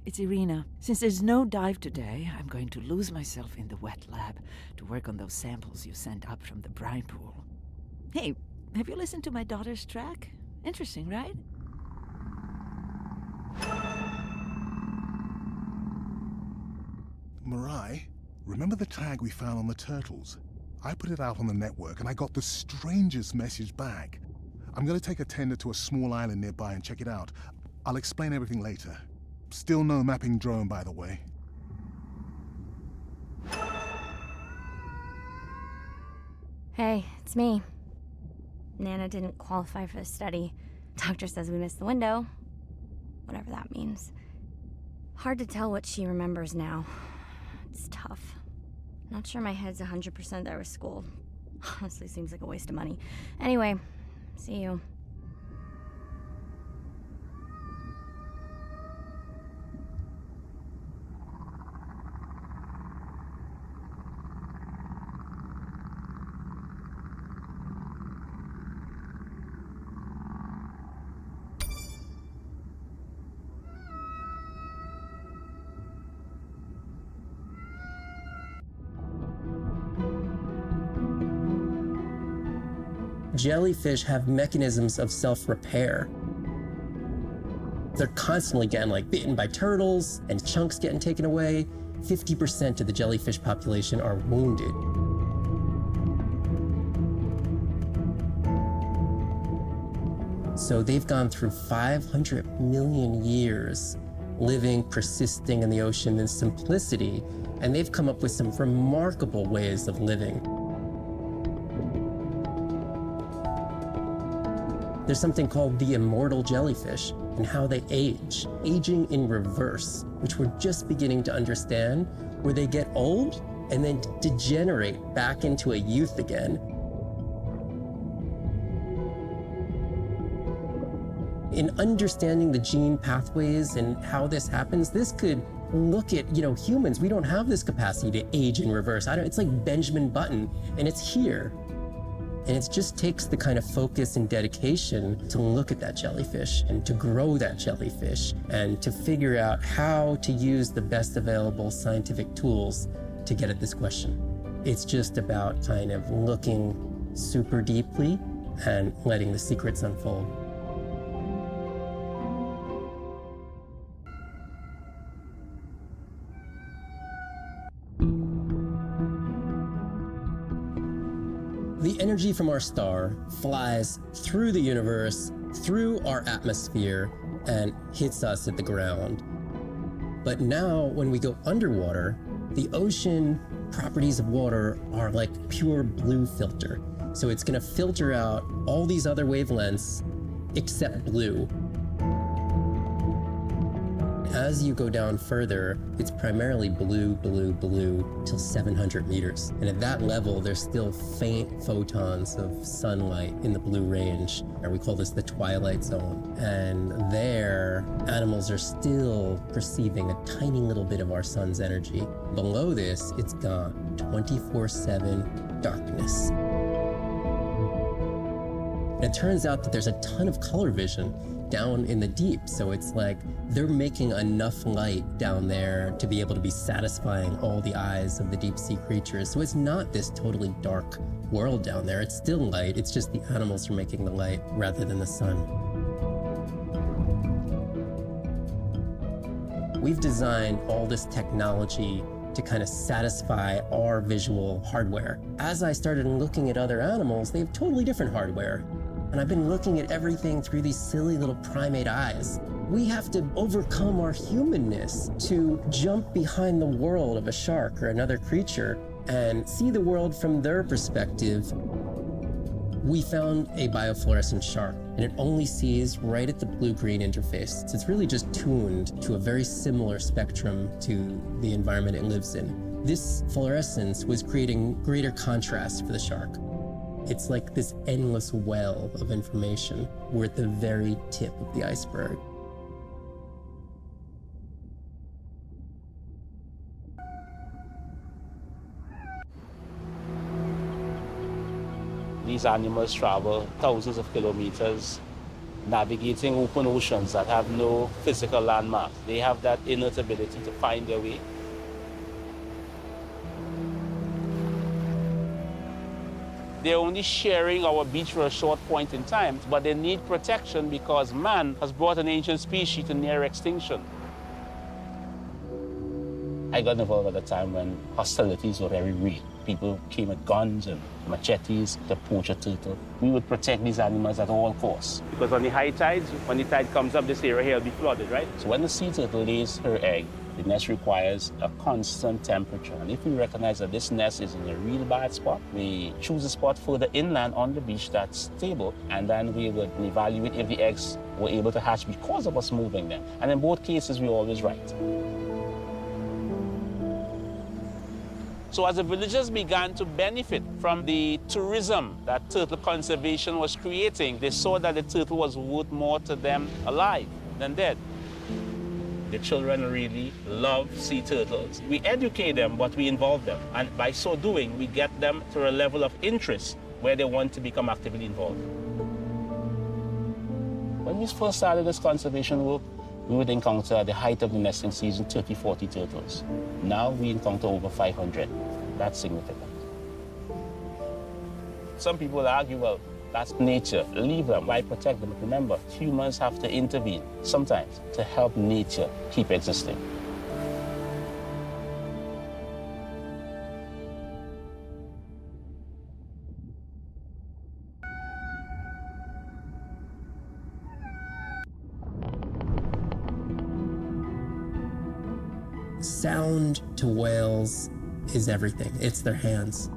it's Irina. Since there's no dive today, I'm going to lose myself in the wet lab to work on those samples you sent up from the brine pool. Hey, have you listened to my daughter's track? Interesting, right? Mirai, remember the tag we found on the turtles? I put it out on the network and I got the strangest message back. I'm gonna take a tender to a small island nearby and check it out. I'll explain everything later. Still no mapping drone, by the way. Hey, it's me. Nana didn't qualify for the study. Doctor says we missed the window. Whatever that means. Hard to tell what she remembers now. It's tough. Not sure my head's 100% there with school. Honestly, seems like a waste of money. Anyway, see you. Jellyfish have mechanisms of self-repair. They're constantly getting bitten by turtles and chunks getting taken away. 50% of the jellyfish population are wounded. So they've gone through 500 million years living, persisting in the ocean in simplicity, and they've come up with some remarkable ways of living. There's something called the immortal jellyfish and how they age, aging in reverse, which we're just beginning to understand, where they get old and then degenerate back into a youth again. In understanding the gene pathways and how this happens, this could look at, humans. We don't have this capacity to age in reverse. It's like Benjamin Button, and it's here. And it just takes the kind of focus and dedication to look at that jellyfish and to grow that jellyfish and to figure out how to use the best available scientific tools to get at this question. It's just about kind of looking super deeply and letting the secrets unfold. The energy from our star flies through the universe, through our atmosphere, and hits us at the ground. But now, when we go underwater, the ocean properties of water are like pure blue filter. So it's gonna filter out all these other wavelengths except blue. As you go down further, it's primarily blue, blue, blue till 700 meters. And at that level, there's still faint photons of sunlight in the blue range, and we call this the twilight zone. And there, animals are still perceiving a tiny little bit of our sun's energy. Below this, it's gone, 24/7 darkness. And it turns out that there's a ton of color vision down in the deep. So it's like they're making enough light down there to be able to be satisfying all the eyes of the deep sea creatures. So it's not this totally dark world down there. It's still light. It's just the animals are making the light rather than the sun. We've designed all this technology to kind of satisfy our visual hardware. As I started looking at other animals, they have totally different hardware. And I've been looking at everything through these silly little primate eyes. We have to overcome our humanness to jump behind the world of a shark or another creature and see the world from their perspective. We found a biofluorescent shark, and it only sees right at the blue-green interface. So it's really just tuned to a very similar spectrum to the environment it lives in. This fluorescence was creating greater contrast for the shark. It's like this endless well of information. We're at the very tip of the iceberg. These animals travel thousands of kilometers navigating open oceans that have no physical landmarks. They have that innate ability to find their way. They're only sharing our beach for a short point in time, but they need protection because man has brought an ancient species to near extinction. I got involved at a time when hostilities were very real. People came with guns and machetes to poach a turtle. We would protect these animals at all costs. Because on the high tides, when the tide comes up, this area here will be flooded, right? So when the sea turtle lays her egg, the nest requires a constant temperature. And if we recognize that this nest is in a real bad spot, we choose a spot further inland on the beach that's stable, and then we would evaluate if the eggs were able to hatch because of us moving them. And in both cases, we're always right. So as the villagers began to benefit from the tourism that turtle conservation was creating, they saw that the turtle was worth more to them alive than dead. The children really love sea turtles. We educate them, but we involve them. And by so doing, we get them to a level of interest where they want to become actively involved. When we first started this conservation work, we would encounter at the height of the nesting season 30, 40 turtles. Now we encounter over 500. That's significant. Some people argue, well, that's nature. Leave them. Why protect them? But remember, humans have to intervene sometimes to help nature keep existing. Sound to whales is everything. It's their hands.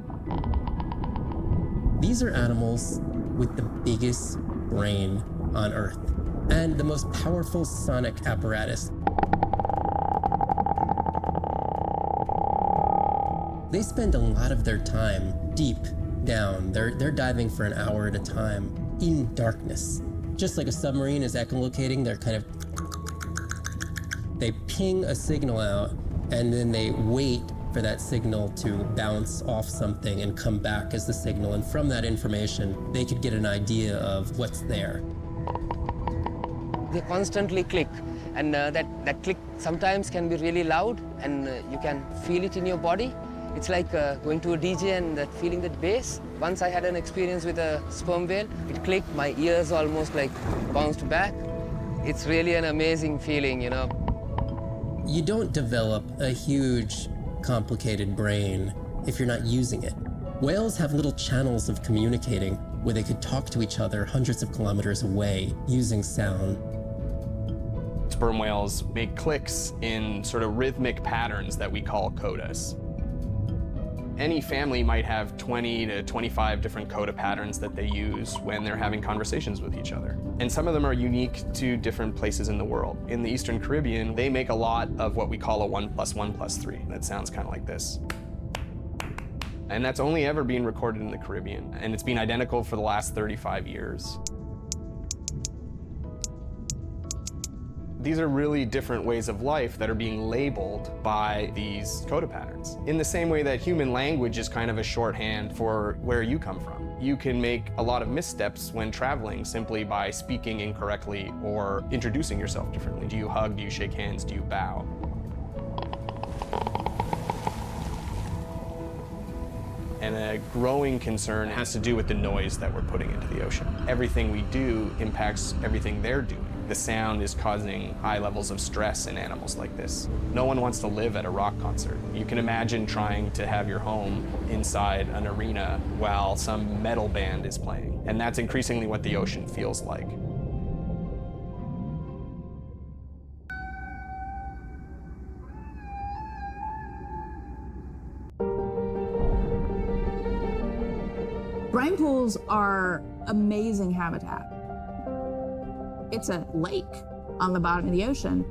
These are animals with the biggest brain on Earth and the most powerful sonic apparatus. They spend a lot of their time deep down. They're diving for an hour at a time in darkness. Just like a submarine is echolocating, they're kind of... They ping a signal out, and then they wait for that signal to bounce off something and come back as the signal. And from that information, they could get an idea of what's there. They constantly click, and that click sometimes can be really loud, and you can feel it in your body. It's like going to a DJ and feeling that bass. Once I had an experience with a sperm whale. It clicked, my ears almost like bounced back. It's really an amazing feeling, you know. You don't develop a huge, complicated brain if you're not using it. Whales have little channels of communicating where they could talk to each other hundreds of kilometers away using sound. Sperm whales make clicks in sort of rhythmic patterns that we call codas. Any family might have 20 to 25 different coda patterns that they use when they're having conversations with each other. And some of them are unique to different places in the world. In the Eastern Caribbean, they make a lot of what we call a 1 + 1 + 3. That sounds kind of like this. And that's only ever been recorded in the Caribbean. And it's been identical for the last 35 years. These are really different ways of life that are being labeled by these coda patterns. In the same way that human language is kind of a shorthand for where you come from. You can make a lot of missteps when traveling simply by speaking incorrectly or introducing yourself differently. Do you hug? Do you shake hands? Do you bow? And a growing concern has to do with the noise that we're putting into the ocean. Everything we do impacts everything they're doing. The sound is causing high levels of stress in animals like this. No one wants to live at a rock concert. You can imagine trying to have your home inside an arena while some metal band is playing. And that's increasingly what the ocean feels like. Brine pools are amazing habitat. It's a lake on the bottom of the ocean.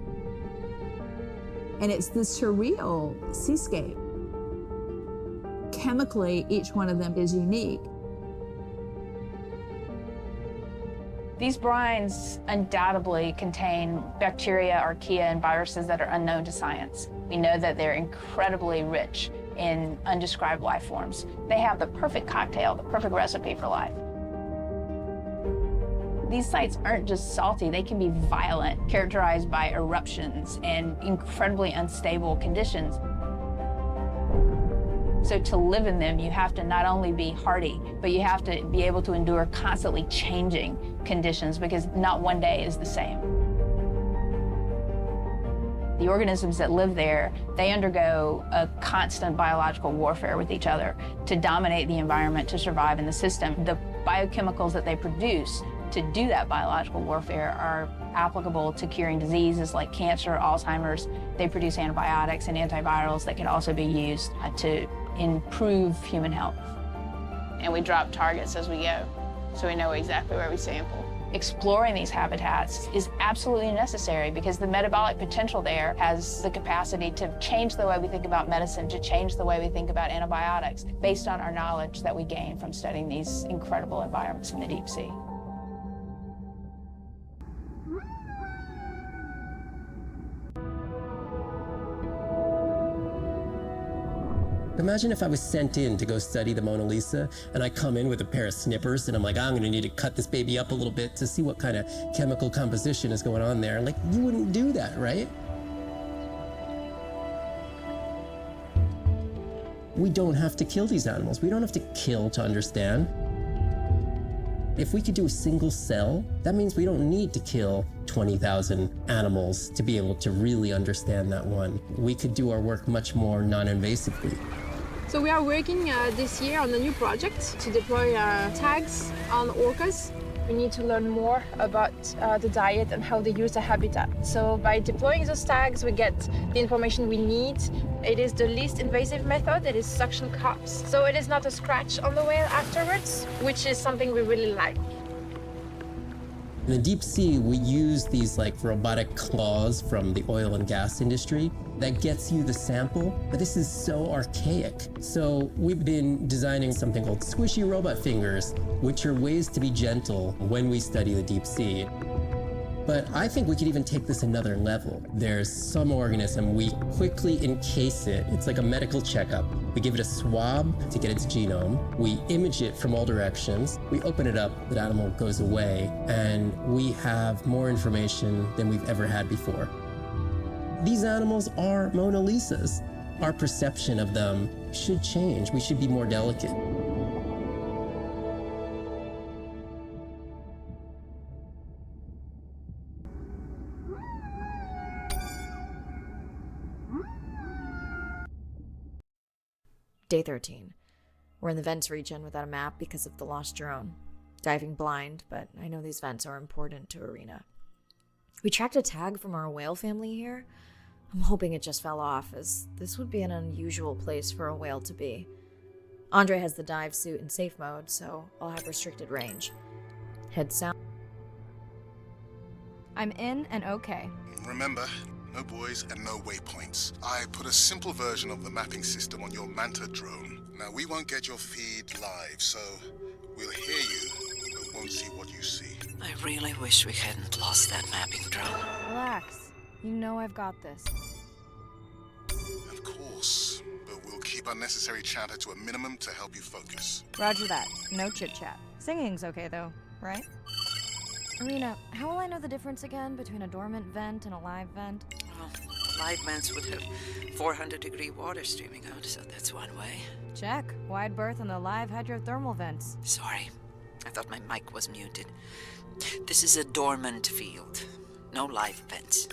And it's this surreal seascape. Chemically, each one of them is unique. These brines undoubtedly contain bacteria, archaea, and viruses that are unknown to science. We know that they're incredibly rich in undescribed life forms. They have the perfect cocktail, the perfect recipe for life. These sites aren't just salty, they can be violent, characterized by eruptions and incredibly unstable conditions. So to live in them, you have to not only be hardy, but you have to be able to endure constantly changing conditions because not one day is the same. The organisms that live there, they undergo a constant biological warfare with each other to dominate the environment, to survive in the system. The biochemicals that they produce to do that biological warfare are applicable to curing diseases like cancer, Alzheimer's. They produce antibiotics and antivirals that can also be used to improve human health. And we drop targets as we go, so we know exactly where we sample. Exploring these habitats is absolutely necessary because the metabolic potential there has the capacity to change the way we think about medicine, to change the way we think about antibiotics, based on our knowledge that we gain from studying these incredible environments in the deep sea. Imagine if I was sent in to go study the Mona Lisa and I come in with a pair of snippers and I'm like, I'm gonna need to cut this baby up a little bit to see what kind of chemical composition is going on there. Like, you wouldn't do that, right? We don't have to kill these animals. We don't have to kill to understand. If we could do a single cell, that means we don't need to kill 20,000 animals to be able to really understand that one. We could do our work much more non-invasively. So we are working this year on a new project to deploy tags on orcas. We need to learn more about the diet and how they use the habitat. So by deploying those tags, we get the information we need. It is the least invasive method. It is suction cups. So it is not a scratch on the whale afterwards, which is something we really like. In the deep sea, we use these like robotic claws from the oil and gas industry that gets you the sample, but this is so archaic. So we've been designing something called squishy robot fingers, which are ways to be gentle when we study the deep sea. But I think we could even take this another level. There's some organism, we quickly encase it. It's like a medical checkup. We give it a swab to get its genome. We image it from all directions. We open it up, the animal goes away, and we have more information than we've ever had before. These animals are Mona Lisas. Our perception of them should change. We should be more delicate. Day 13. We're in the vents region without a map because of the lost drone. Diving blind, but I know these vents are important to Arena. We tracked a tag from our whale family here. I'm hoping it just fell off, as this would be an unusual place for a whale to be. Andre has the dive suit in safe mode, so I'll have restricted range. Head sound. I'm in and okay. Remember, no buoys and no waypoints. I put a simple version of the mapping system on your Manta drone. Now, we won't get your feed live, so we'll hear you, but won't see what you see. I really wish we hadn't lost that mapping drone. Relax. You know I've got this. Of course, but we'll keep unnecessary chatter to a minimum to help you focus. Roger that. No chit-chat. Singing's okay, though, right? Arena, how will I know the difference again between a dormant vent and a live vent? Well, live vents would have 400-degree water streaming out, so that's one way. Check. Wide berth on the live hydrothermal vents. Sorry, I thought my mic was muted. This is a dormant field. No live vents.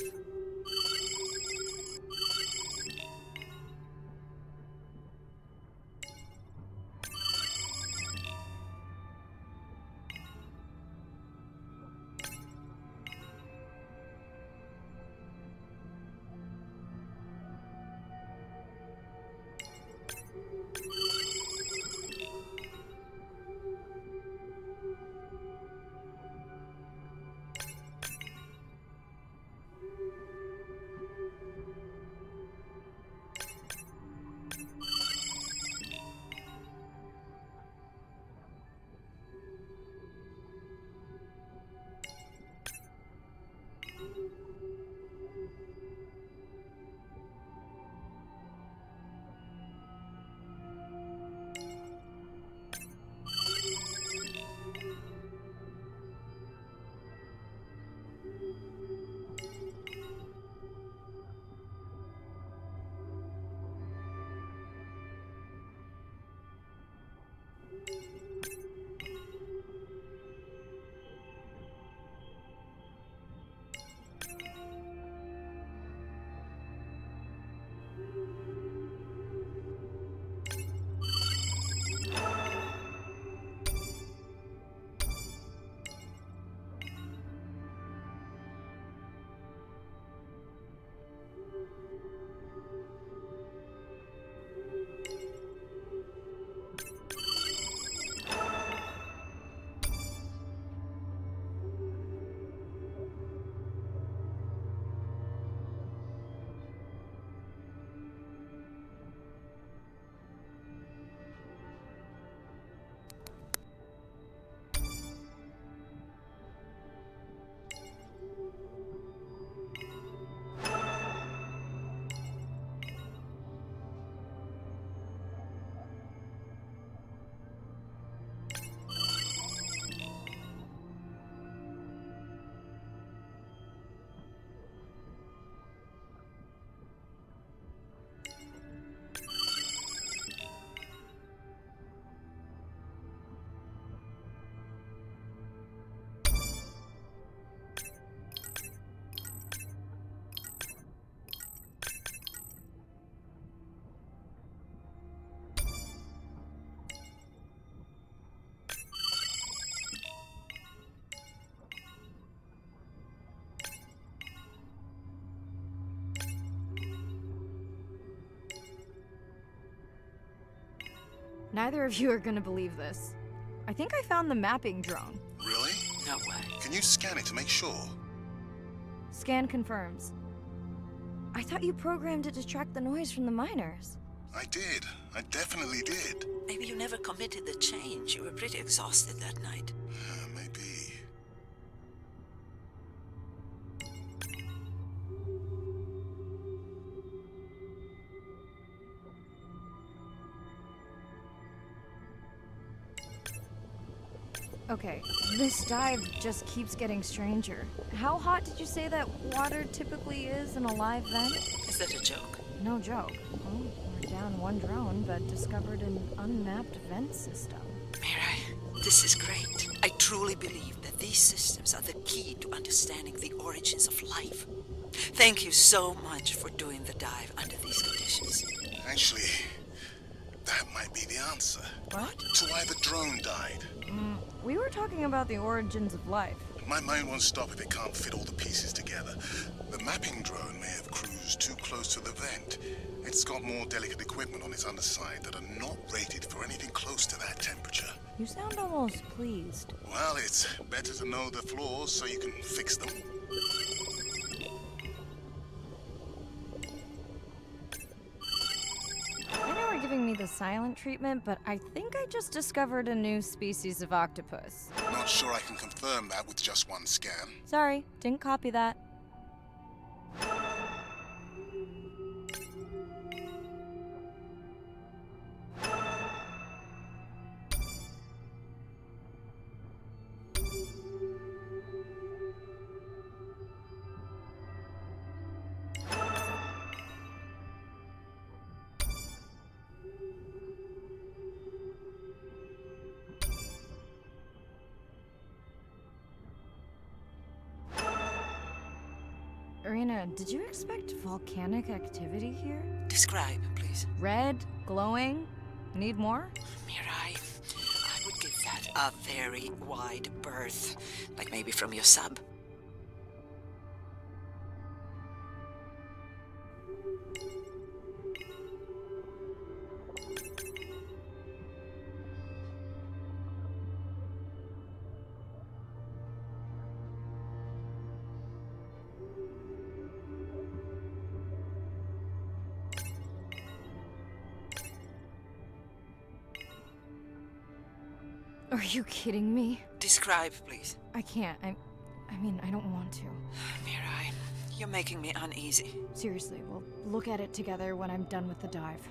Neither of you are gonna believe this. I think I found the mapping drone. Really? No way. Can you scan it to make sure? Scan confirms. I thought you programmed it to track the noise from the miners. I did. I definitely did. Maybe you never committed the change. You were pretty exhausted that night. Maybe. Okay, this dive just keeps getting stranger. How hot did you say that water typically is in a live vent? Is that a joke? No joke. Well, we're down one drone, but discovered an unmapped vent system. Mirai, this is great. I truly believe that these systems are the key to understanding the origins of life. Thank you so much for doing the dive under these conditions. Actually, that might be the answer. What? To why the drone died. We were talking about the origins of life. My mind won't stop if it can't fit all the pieces together. The mapping drone may have cruised too close to the vent. It's got more delicate equipment on its underside that are not rated for anything close to that temperature. You sound almost pleased. Well, it's better to know the flaws so you can fix them. I know we're giving me the silent treatment, but I think I just discovered a new species of octopus. Not sure I can confirm that with just one scan. Sorry, didn't copy that. Irina, did you expect volcanic activity here? Describe, please. Red, glowing. Need more? Mirai, I would give that a very wide berth. Like maybe from your sub. Are you kidding me? Describe, please. I can't. I mean, I don't want to. Mirai, you're making me uneasy. Seriously, we'll look at it together when I'm done with the dive.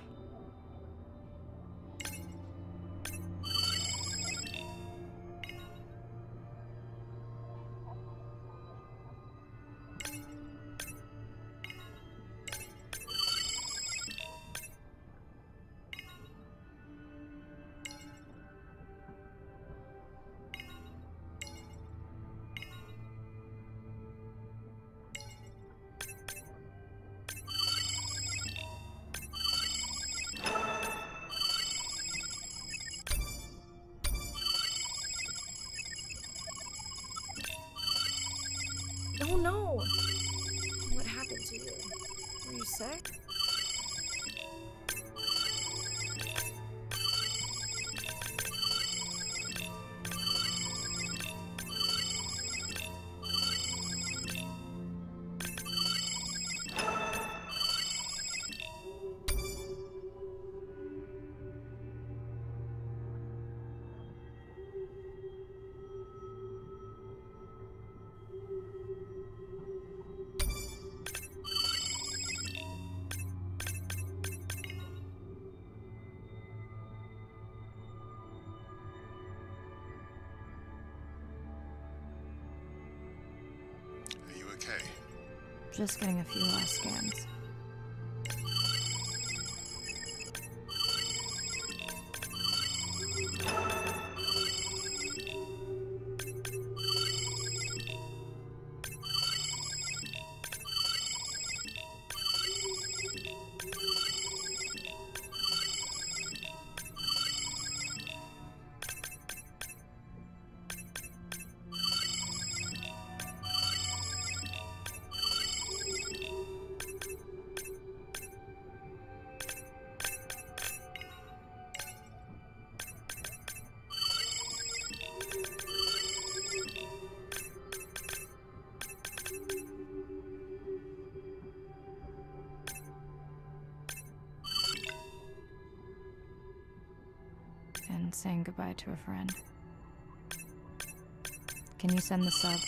Oh no! What happened to you? Were you sick? Are you okay? Just getting a few last scans. saying goodbye to a friend. Can you send the sub?